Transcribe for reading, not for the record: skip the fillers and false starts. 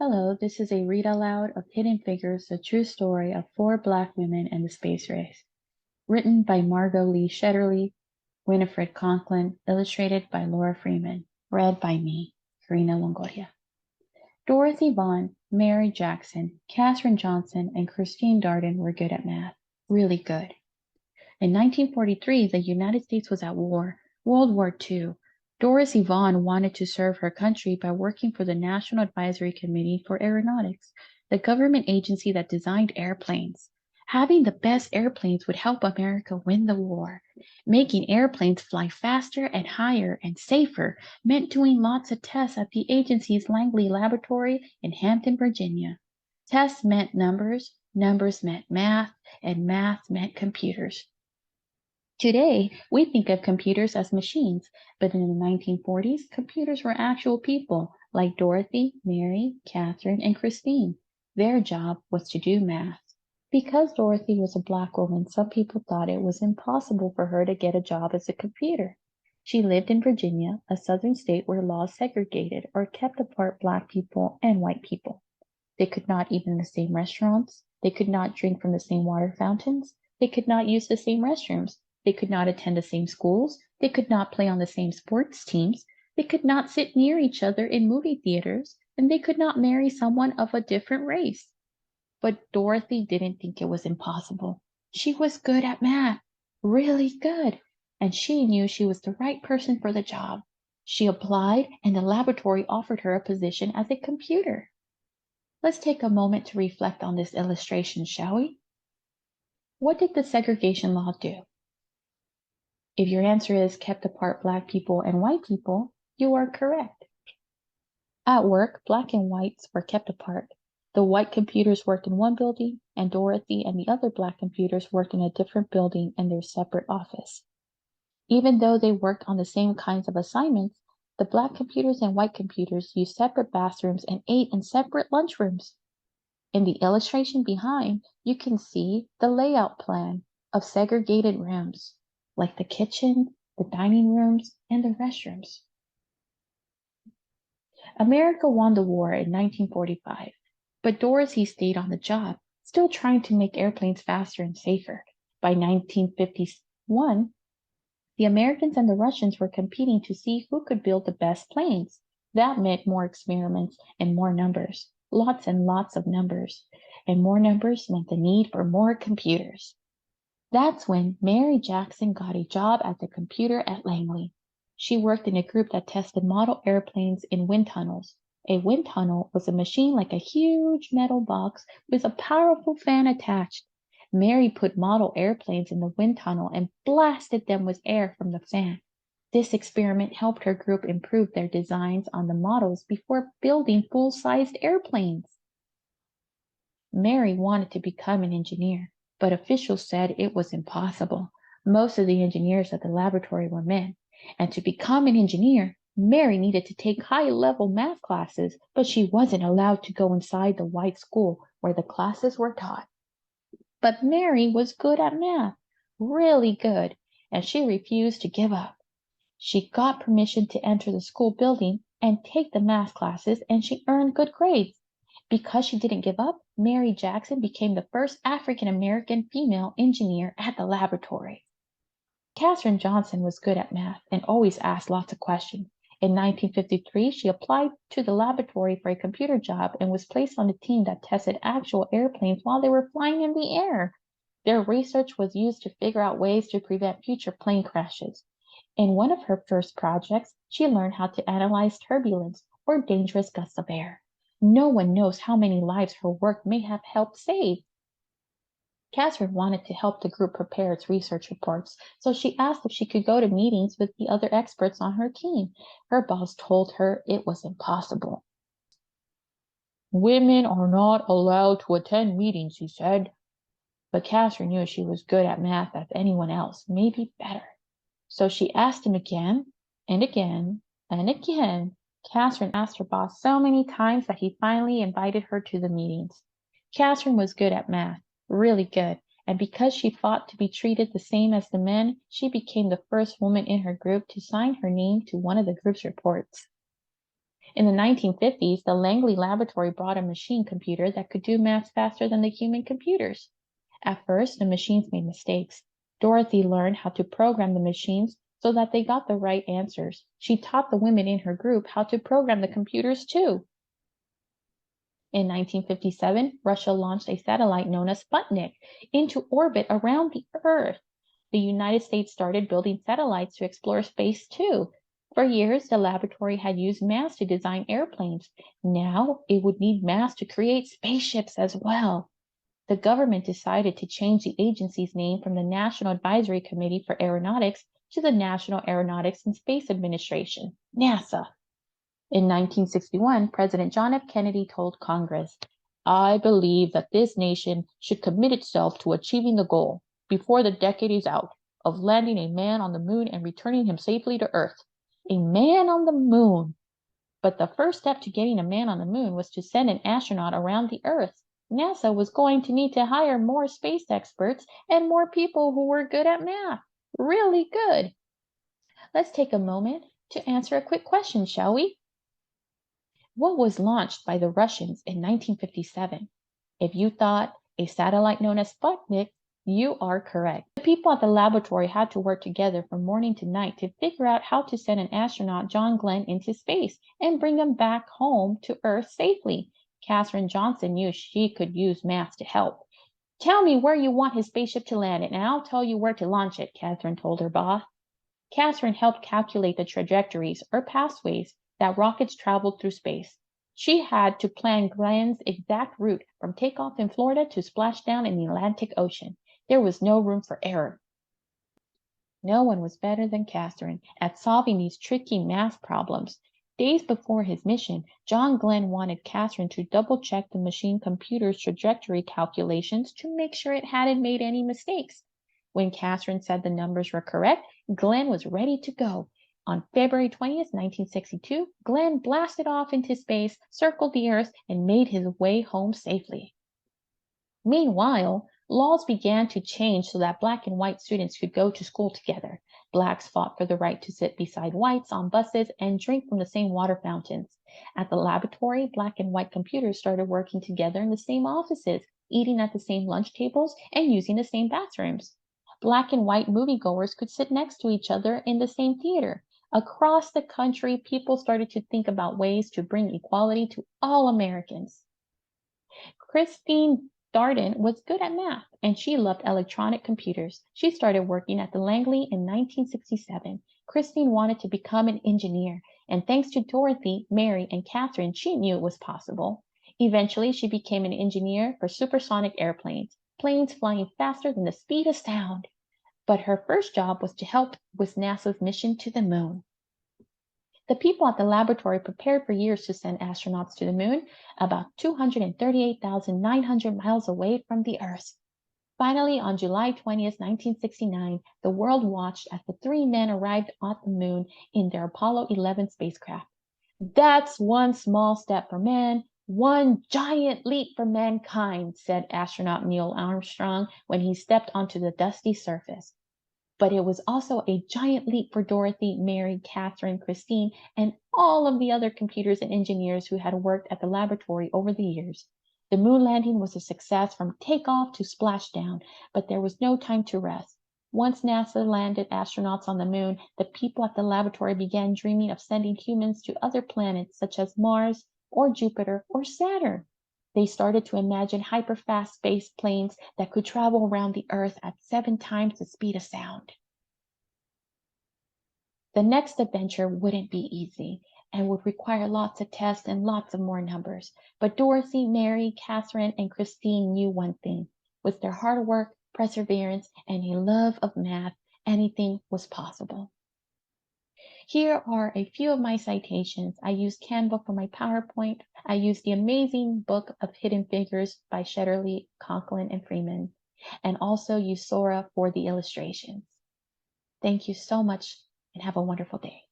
Hello, this is a read aloud of Hidden Figures, the true story of 4 Black women and the space race. Written by Margot Lee Shetterly, Winifred Conkling, illustrated by Laura Freeman. Read by me, Longoria. Dorothy Vaughan, Mary Jackson, Katherine Johnson, and Christine Darden were good at math. Really good. In 1943, the United States was at war, World War II. Dorothy Vaughan wanted to serve her country by working for the National Advisory Committee for Aeronautics, the government agency that designed airplanes. Having the best airplanes would help America win the war. Making airplanes fly faster and higher and safer meant doing lots of tests at the agency's Langley Laboratory in Hampton, Virginia. Tests meant numbers, numbers meant math, and math meant computers. Today, we think of computers as machines, but in the 1940s, computers were actual people like Dorothy, Mary, Katherine, and Christine. Their job was to do math. Because Dorothy was a Black woman, some people thought it was impossible for her to get a job as a computer. She lived in Virginia, a southern state where laws segregated or kept apart Black people and white people. They could not eat in the same restaurants. They could not drink from the same water fountains. They could not use the same restrooms. They could not attend the same schools. They could not play on the same sports teams. They could not sit near each other in movie theaters, and they could not marry someone of a different race. But Dorothy didn't think it was impossible. She was good at math, really good, and she knew she was the right person for the job. She applied, and the laboratory offered her a position as a computer. Let's take a moment to reflect on this illustration, shall we? What did the segregation law do? If your answer is kept apart Black people and white people, you are correct. At work, Black and whites were kept apart. The white computers worked in one building, and Dorothy and the other Black computers worked in a different building in their separate office. Even though they worked on the same kinds of assignments, the Black computers and white computers used separate bathrooms and ate in separate lunchrooms. In the illustration behind, you can see the layout plan of segregated rooms, like the kitchen, the dining rooms, and the restrooms. America won the war in 1945, but Dorothy stayed on the job, still trying to make airplanes faster and safer. By 1951, the Americans and the Russians were competing to see who could build the best planes. That meant more experiments and more numbers, lots and lots of numbers. And more numbers meant the need for more computers. That's when Mary Jackson got a job as a computer at Langley. She worked in a group that tested model airplanes in wind tunnels. A wind tunnel was a machine like a huge metal box with a powerful fan attached. Mary put model airplanes in the wind tunnel and blasted them with air from the fan. This experiment helped her group improve their designs on the models before building full-sized airplanes. Mary wanted to become an engineer, but officials said it was impossible. Most of the engineers at the laboratory were men, and to become an engineer, Mary needed to take high-level math classes, but she wasn't allowed to go inside the white school where the classes were taught. But Mary was good at math, really good, and she refused to give up. She got permission to enter the school building and take the math classes, and she earned good grades. Because she didn't give up, Mary Jackson became the first African-American female engineer at the laboratory. Katherine Johnson was good at math and always asked lots of questions. In 1953, she applied to the laboratory for a computer job and was placed on a team that tested actual airplanes while they were flying in the air. Their research was used to figure out ways to prevent future plane crashes. In one of her first projects, she learned how to analyze turbulence or dangerous gusts of air. No one knows how many lives her work may have helped save. Katherine wanted to help the group prepare its research reports, so she asked if she could go to meetings with the other experts on her team. Her boss told her it was impossible. "Women are not allowed to attend meetings," he said. But Katherine knew she was good at math as anyone else, maybe better. So she asked him again and again and again. Katherine asked her boss so many times that he finally invited her to the meetings. Katherine was good at math, really good, and because she fought to be treated the same as the men, she became the first woman in her group to sign her name to one of the group's reports. In the 1950s, the Langley Laboratory brought a machine computer that could do math faster than the human computers. At first, the machines made mistakes. Dorothy learned how to program the machines so that they got the right answers. She taught the women in her group how to program the computers too. In 1957, Russia launched a satellite known as Sputnik into orbit around the Earth. The United States started building satellites to explore space too. For years, the laboratory had used math to design airplanes. Now it would need math to create spaceships as well. The government decided to change the agency's name from the National Advisory Committee for Aeronautics to the National Aeronautics and Space Administration, NASA. In 1961, President John F. Kennedy told Congress, "I believe that this nation should commit itself to achieving the goal, before the decade is out, of landing a man on the moon and returning him safely to Earth." A man on the moon! But the first step to getting a man on the moon was to send an astronaut around the Earth. NASA was going to need to hire more space experts and more people who were good at math. Really good. Let's take a moment to answer a quick question, shall we? What was launched by the Russians in 1957? If you thought a satellite known as Sputnik, you are correct. The people at the laboratory had to work together from morning to night to figure out how to send an astronaut, John Glenn, into space and bring him back home to Earth safely. Katherine Johnson knew she could use math to help. "Tell me where you want his spaceship to land, and I'll tell you where to launch it," Katherine told her boss. Katherine helped calculate the trajectories, or pathways, that rockets traveled through space. She had to plan Glenn's exact route from takeoff in Florida to splashdown in the Atlantic Ocean. There was no room for error. No one was better than Katherine at solving these tricky math problems. Days before his mission, John Glenn wanted Katherine to double-check the machine computer's trajectory calculations to make sure it hadn't made any mistakes. When Katherine said the numbers were correct, Glenn was ready to go. On February 20th, 1962, Glenn blasted off into space, circled the Earth, and made his way home safely. Meanwhile, laws began to change so that black and white students could go to school together. Blacks fought for the right to sit beside whites on buses and drink from the same water fountains. At the laboratory, black and white computers started working together in the same offices, eating at the same lunch tables, and using the same bathrooms. Black and white moviegoers could sit next to each other in the same theater. Across the country, people started to think about ways to bring equality to all Americans. Christine Darden was good at math, and she loved electronic computers. She started working at the Langley in 1967. Christine wanted to become an engineer, and thanks to Dorothy, Mary, and Katherine, she knew it was possible. Eventually, she became an engineer for supersonic airplanes, planes flying faster than the speed of sound. But her first job was to help with NASA's mission to the moon. The people at the laboratory prepared for years to send astronauts to the moon, about 238,900 miles away from the Earth. Finally, on July 20th, 1969, the world watched as the three men arrived at the moon in their Apollo 11 spacecraft. "That's one small step for man, one giant leap for mankind," said astronaut Neil Armstrong when he stepped onto the dusty surface. But it was also a giant leap for Dorothy, Mary, Katherine, Christine, and all of the other computers and engineers who had worked at the laboratory over the years. The moon landing was a success from takeoff to splashdown, but there was no time to rest. Once NASA landed astronauts on the moon, the people at the laboratory began dreaming of sending humans to other planets such as Mars or Jupiter or Saturn. They started to imagine hyper-fast space planes that could travel around the Earth at 7 times the speed of sound. The next adventure wouldn't be easy and would require lots of tests and lots of more numbers. But Dorothy, Mary, Katherine, and Christine knew one thing. With their hard work, perseverance, and a love of math, anything was possible. Here are a few of my citations. I used Canva for my PowerPoint. I used the amazing book of Hidden Figures by Shetterly, Conkling, and Freeman, and also used Sora for the illustrations. Thank you so much and have a wonderful day.